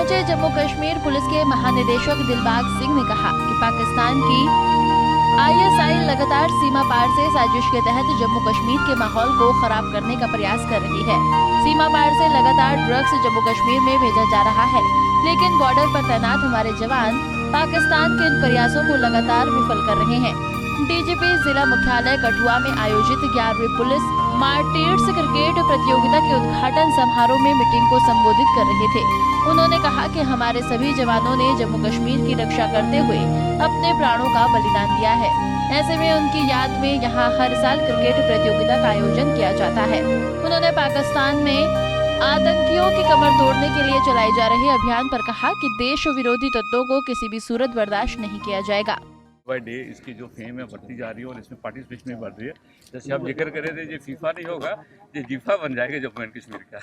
पहुंचे जम्मू कश्मीर पुलिस के महानिदेशक दिलबाग सिंह ने कहा कि पाकिस्तान की आईएसआई लगातार सीमा पार से साजिश के तहत जम्मू कश्मीर के माहौल को खराब करने का प्रयास कर रही है। सीमा पार से लगातार ड्रग्स जम्मू कश्मीर में भेजा जा रहा है, लेकिन बॉर्डर पर तैनात हमारे जवान पाकिस्तान के इन प्रयासों को लगातार विफल कर रहे हैं। डीजीपी जिला मुख्यालय कठुआ में आयोजित 11वीं पुलिस मार्टियर्स क्रिकेट प्रतियोगिता के उद्घाटन समारोह में मीटिंग को संबोधित कर रहे थे। उन्होंने कहा कि हमारे सभी जवानों ने जम्मू कश्मीर की रक्षा करते हुए अपने प्राणों का बलिदान दिया है। ऐसे में उनकी याद में यहाँ हर साल क्रिकेट प्रतियोगिता का आयोजन किया जाता है। उन्होंने पाकिस्तान में आतंकियों की कमर तोड़ने के लिए चलाए जा रहे अभियान पर कहा कि देश विरोधी तत्वों को किसी भी सूरत बर्दाश्त नहीं किया जाएगा। बाय डे इसकी जो फेम है बढ़ती जा रही है और इसमें पार्टिसिपेशन भी बढ़ रही है। जैसे आप जिक्र करे थे, ये फीफा नहीं होगा, ये जीफा बन जाएगा जम्मू एंड कश्मीर का।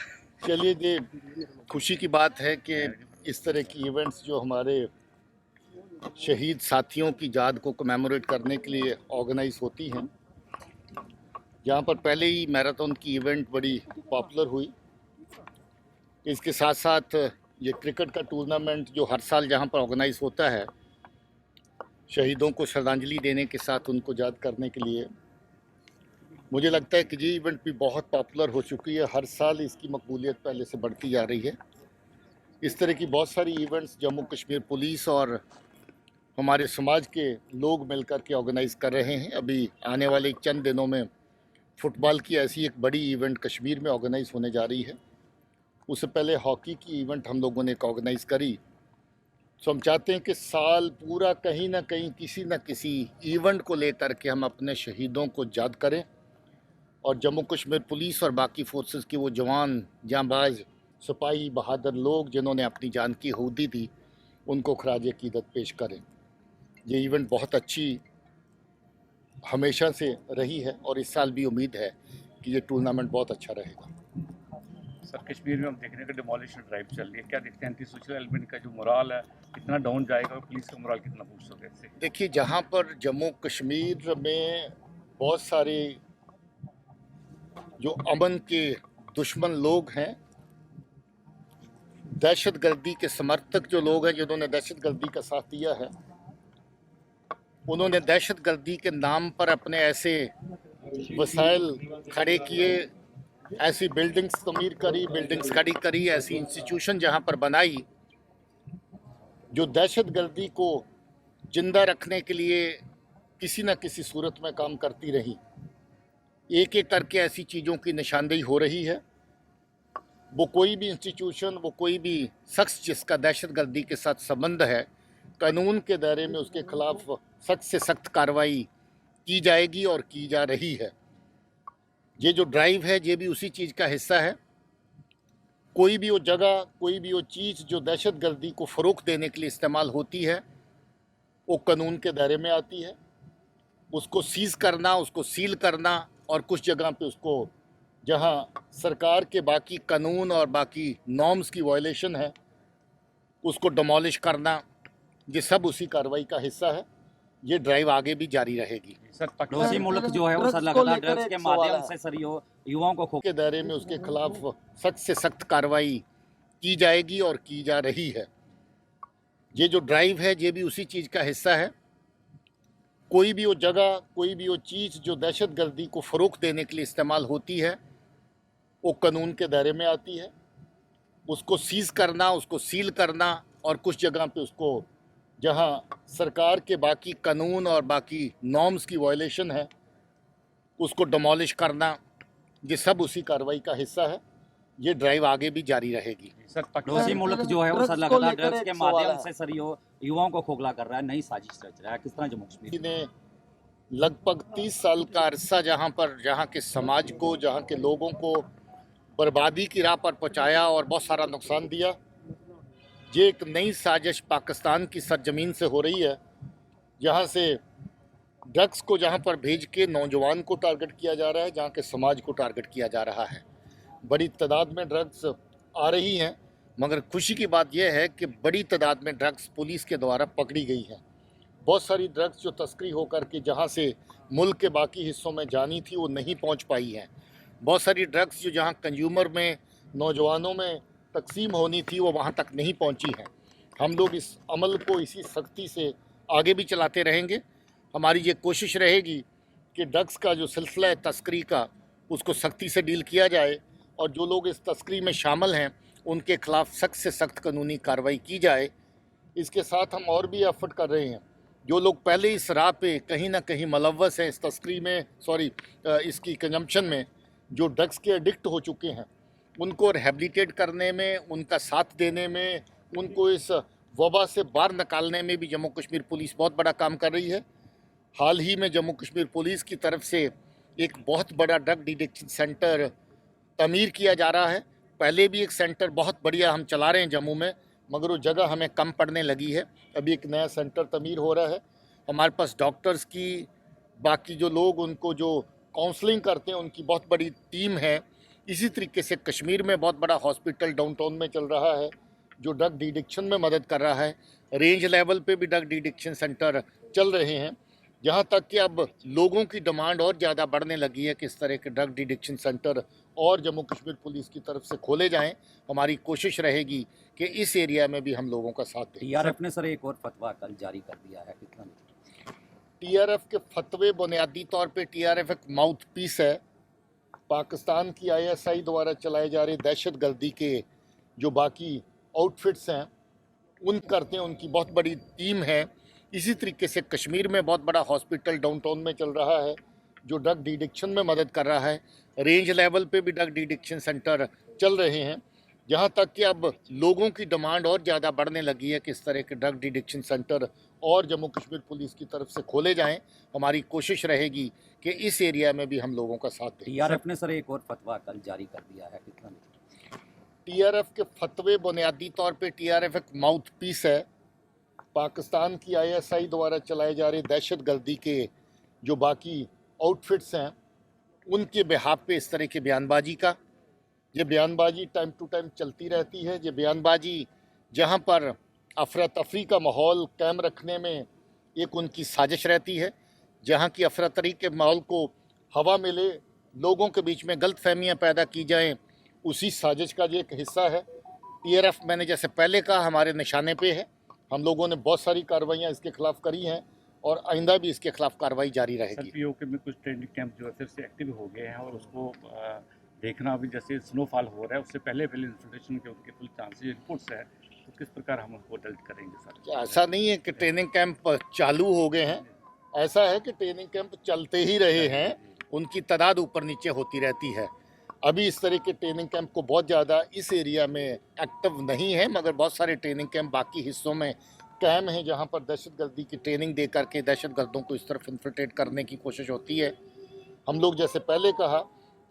चलिए, ये खुशी की बात है कि इस तरह की इवेंट्स जो हमारे शहीद साथियों की याद को कमेमोरेट करने के लिए ऑर्गेनाइज होती हैं। जहाँ पर पहले ही मैराथन की इवेंट बड़ी पॉपुलर हुई, इसके साथ साथ ये क्रिकेट का टूर्नामेंट जो हर साल जहाँ पर ऑर्गेनाइज होता है, शहीदों को श्रद्धांजलि देने के साथ उनको याद करने के लिए, मुझे लगता है कि ये इवेंट भी बहुत पॉपुलर हो चुकी है। हर साल इसकी मकबूलियत पहले से बढ़ती जा रही है। इस तरह की बहुत सारी इवेंट्स जम्मू कश्मीर पुलिस और हमारे समाज के लोग मिलकर के ऑर्गेनाइज कर रहे हैं। अभी आने वाले चंद दिनों में फुटबॉल की ऐसी एक बड़ी इवेंट कश्मीर में ऑर्गेनाइज होने जा रही है। उससे पहले हॉकी की इवेंट हम लोगों ने ऑर्गेनाइज करी। तो हम चाहते हैं कि साल पूरा कहीं ना कहीं किसी न किसी इवेंट को लेकर के हम अपने शहीदों को याद करें और जम्मू कश्मीर पुलिस और बाकी फोर्सेस के वो जवान, जांबाज, सिपाही, बहादुर लोग जिन्होंने अपनी जान की आहुति दी, उनको खराज अकीदत पेश करें। ये इवेंट बहुत अच्छी हमेशा से रही है और इस साल भी उम्मीद है कि ये टूर्नामेंट बहुत अच्छा रहेगा। सर, कश्मीर में हम देखने का डिमोलिशन ड्राइव चल रही है, क्या देखते हैं एंटी सोशल एलिमेंट का जो मोराल है कितना डाउन जाएगा और पुलिस का मोराल कितना बूस्ट होगा इससे? देखिए, जहाँ पर जम्मू कश्मीर में बहुत सारे जो अमन के दुश्मन लोग हैं, दहशतगर्दी के समर्थक जो लोग हैं, जिन्होंने दहशतगर्दी का साथ दिया है, उन्होंने दहशतगर्दी के नाम पर अपने ऐसे वसाइल खड़े किए, ऐसी बिल्डिंग्स तमीर करी, बिल्डिंग्स खड़ी करी, ऐसी इंस्टीट्यूशन जहां पर बनाई जो दहशतगर्दी को जिंदा रखने के लिए किसी न किसी सूरत में काम करती रही। एक एक करके ऐसी चीज़ों की निशानदेही हो रही है। वो कोई भी इंस्टीट्यूशन, वो कोई भी शख्स जिसका दहशतगर्दी के साथ संबंध है, कानून के दायरे में उसके खिलाफ सख्त से सख्त कार्रवाई की जाएगी और की जा रही है। ये जो ड्राइव है, ये भी उसी चीज़ का हिस्सा है। कोई भी वो जगह, कोई भी वो चीज़ जो दहशतगर्दी को फ़रोग़ देने के लिए इस्तेमाल होती है, वो कानून के दायरे में आती है। उसको सीज़ करना, उसको सील करना और कुछ जगह पे उसको, जहां सरकार के बाकी कानून और बाकी नॉर्म्स की वायलेशन है, उसको डिमोलिश करना, ये सब उसी कार्रवाई का हिस्सा है। ये ड्राइव आगे भी जारी रहेगी। सर, पड़ोसी मुल्क जो है वो सर लगातार ड्रग्स के माध्यम से सर युवाओं को के दायरे में उसके खिलाफ सख्त से सख्त कार्रवाई की जाएगी और की जा रही है। ये जो ड्राइव है, ये भी उसी चीज़ का हिस्सा है। कोई भी वो जगह, कोई भी वो चीज़ जो दहशतगर्दी को फ़रोग़ देने के लिए इस्तेमाल होती है, वो कानून के दायरे में आती है। उसको सीज़ करना, उसको सील करना और कुछ जगह पे उसको, जहां सरकार के बाकी कानून और बाकी नॉर्म्स की वायलेशन है, उसको डिमोलिश करना, ये सब उसी कार्रवाई का हिस्सा है। ये ड्राइव आगे भी जारी रहेगी। सर, पड़ोसी मुल्क जो है वो सर लगातार ड्रग्स के माध्यम से सर युवाओं को खोखला कर रहा है, नई साजिश रच रहा है। किस तरह जम्मू कश्मीर ने लगभग 30 साल का अरसा जहाँ के समाज को, जहाँ के लोगों को बर्बादी की राह पर पहुँचाया और बहुत सारा नुकसान दिया। ये एक नई साजिश पाकिस्तान की सरजमीन से हो रही है, जहाँ से ड्रग्स को जहाँ पर भेज के नौजवान को टारगेट किया जा रहा है, जहाँ के समाज को टारगेट किया जा रहा है। बड़ी तादाद में ड्रग्स आ रही हैं, मगर खुशी की बात यह है कि बड़ी तादाद में ड्रग्स पुलिस के द्वारा पकड़ी गई हैं। बहुत सारी ड्रग्स जो तस्करी होकर के जहाँ से मुल्क के बाकी हिस्सों में जानी थी, वो नहीं पहुँच पाई हैं। बहुत सारी ड्रग्स जो जहाँ कंज्यूमर में, नौजवानों में तकसीम होनी थी वो वहाँ तक नहीं पहुँची हैं। हम लोग इस अमल को इसी सख्ती से आगे भी चलाते रहेंगे। हमारी ये कोशिश रहेगी कि ड्रग्स का जो सिलसिला है तस्करी का, उसको सख्ती से डील किया जाए और जो लोग इस तस्करी में शामिल हैं उनके खिलाफ सख्त से सख्त कानूनी कार्रवाई की जाए। इसके साथ हम और भी एफर्ट कर रहे हैं। जो लोग पहले इस राह पे कहीं ना कहीं मुलव्वस हैं इस तस्करी में, इसकी कंजम्पशन में, जो ड्रग्स के एडिक्ट हो चुके हैं, उनको रिहेबिलिटेट करने में, उनका साथ देने में, उनको इस वबा से बाहर निकालने में भी जम्मू कश्मीर पुलिस बहुत बड़ा काम कर रही है। हाल ही में जम्मू कश्मीर पुलिस की तरफ से एक बहुत बड़ा ड्रग डिटेक्शन सेंटर तमीर किया जा रहा है। पहले भी एक सेंटर बहुत बढ़िया हम चला रहे हैं जम्मू में, मगर वो जगह हमें कम पड़ने लगी है। अभी एक नया सेंटर तमीर हो रहा है। हमारे पास डॉक्टर्स की, बाकी जो लोग उनको जो काउंसलिंग करते हैं उनकी बहुत बड़ी टीम है। इसी तरीके से कश्मीर में बहुत बड़ा हॉस्पिटल डाउनटाउन में चल रहा है जो ड्रग डिटेक्शन में मदद कर रहा है। रेंज लेवल पे भी ड्रग डिटेक्शन सेंटर चल रहे हैं। यहाँ तक कि अब लोगों की डिमांड और ज़्यादा बढ़ने लगी है कि इस तरह के ड्रग डिटेक्शन सेंटर और जम्मू कश्मीर पुलिस की तरफ से खोले जाएं। हमारी कोशिश रहेगी कि इस एरिया में भी हम लोगों का साथ दें। टीआरएफ ने सर एक और फतवा कल जारी कर दिया है, कितना? टीआरएफ के फतवे बुनियादी तौर पे टीआरएफ एक माउथ पीस है। पाकिस्तान की आईएसआई द्वारा चलाए जा रहे दहशतगर्दी के जो बाकी आउटफिट्स हैं उन करते हैं, उनकी बहुत बड़ी टीम है। इसी तरीके से कश्मीर में बहुत बड़ा हॉस्पिटल डाउनटाउन में चल रहा है जो ड्रग डिटेक्शन में मदद कर रहा है। रेंज लेवल पे भी ड्रग डिटेक्शन सेंटर चल रहे हैं। यहाँ तक कि अब लोगों की डिमांड और ज़्यादा बढ़ने लगी है कि इस तरह के ड्रग डिटेक्शन सेंटर और जम्मू कश्मीर पुलिस की तरफ से खोले जाएं। हमारी कोशिश रहेगी कि इस एरिया में भी हम लोगों का साथ दें। टीआरएफ ने सर एक और फतवा कल जारी कर दिया है, कितना? टीआरएफ के फतवे बुनियादी तौर पे टीआरएफ एक माउथ पीस है। पाकिस्तान की आईएसआई द्वारा चलाए जा रहे दहशतगर्दी के जो बाकी आउटफिट्स हैं उनके बिहाफ पे इस तरह की बयानबाजी का, ये बयानबाजी टाइम टू टाइम चलती रहती है। ये बयानबाजी जहाँ पर अफरा तफरी का माहौल कायम रखने में एक उनकी साजिश रहती है, जहाँ की अफरा तफरी के माहौल को हवा मिले, लोगों के बीच में गलत फहमियाँ पैदा की जाएँ, उसी साजिश का ये एक हिस्सा है। टीआरएफ, मैंने जैसे पहले कहा, हमारे निशाने पे है। हम लोगों ने बहुत सारी कार्रवाइयाँ इसके खिलाफ करी हैं और आइंदा भी इसके खिलाफ कार्रवाई जारी रहेगी। पीओके में कुछ ट्रेनिंग कैंप जो है फिर से एक्टिव हो गए हैं और उसको देखना अभी जैसे स्नोफॉल हो रहा है उससे पहले इन्फिल्ट्रेशन के उनके फुल चांसेस रिपोर्ट्स है, तो किस प्रकार हम उनको डल्ट करेंगे सर? ऐसा नहीं है कि ट्रेनिंग कैंप चालू हो गए हैं, ऐसा है कि ट्रेनिंग कैंप चलते ही रहे हैं, उनकी तादाद ऊपर नीचे होती रहती है। अभी इस तरह के ट्रेनिंग कैंप को बहुत ज़्यादा इस एरिया में एक्टिव नहीं है, मगर बहुत सारे ट्रेनिंग कैंप बाकी हिस्सों में कायम हैं जहां पर दहशतगर्दी की ट्रेनिंग दे करके दहशतगर्दों को इस तरफ इन्फिल्ट्रेट करने की कोशिश होती है। हम लोग जैसे पहले कहा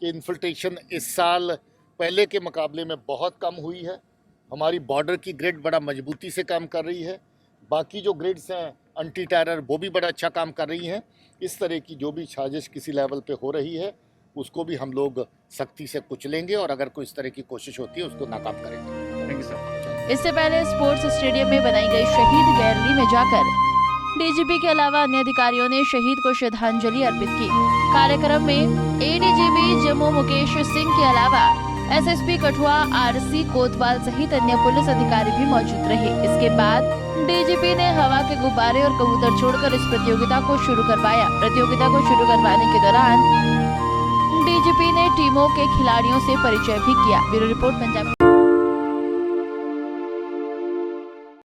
कि इन्फिल्ट्रेशन इस साल पहले के मुकाबले में बहुत कम हुई है। हमारी बॉर्डर की ग्रिड बड़ा मजबूती से काम कर रही है। बाकी जो ग्रिड्स हैं एंटी टेरर वो भी बड़ा अच्छा काम कर रही हैं। इस तरह की जो भी साजिश किसी लेवल पे हो रही है उसको भी हम लोग सख्ती से कुचलेंगे और अगर कोई इस तरह की कोशिश होती है उसको नाकाम करेंगे। Thank you sir. इससे पहले स्पोर्ट्स स्टेडियम में बनाई गई शहीद गैलरी में जाकर डीजीपी के अलावा अन्य अधिकारियों ने शहीद को श्रद्धांजलि अर्पित की। कार्यक्रम में एडीजीपी जम्मू मुकेश सिंह के अलावा एसएसपी कठुआ आरसी कोतवाल सहित अन्य पुलिस अधिकारी भी मौजूद रहे। इसके बाद डीजीपी ने हवा के गुब्बारे और कबूतर छोड़कर इस प्रतियोगिता को शुरू करवाया। प्रतियोगिता को शुरू करवाने के दौरान डीजीपी ने टीमों के खिलाड़ियों से परिचय भी किया। Bureau report Punjab.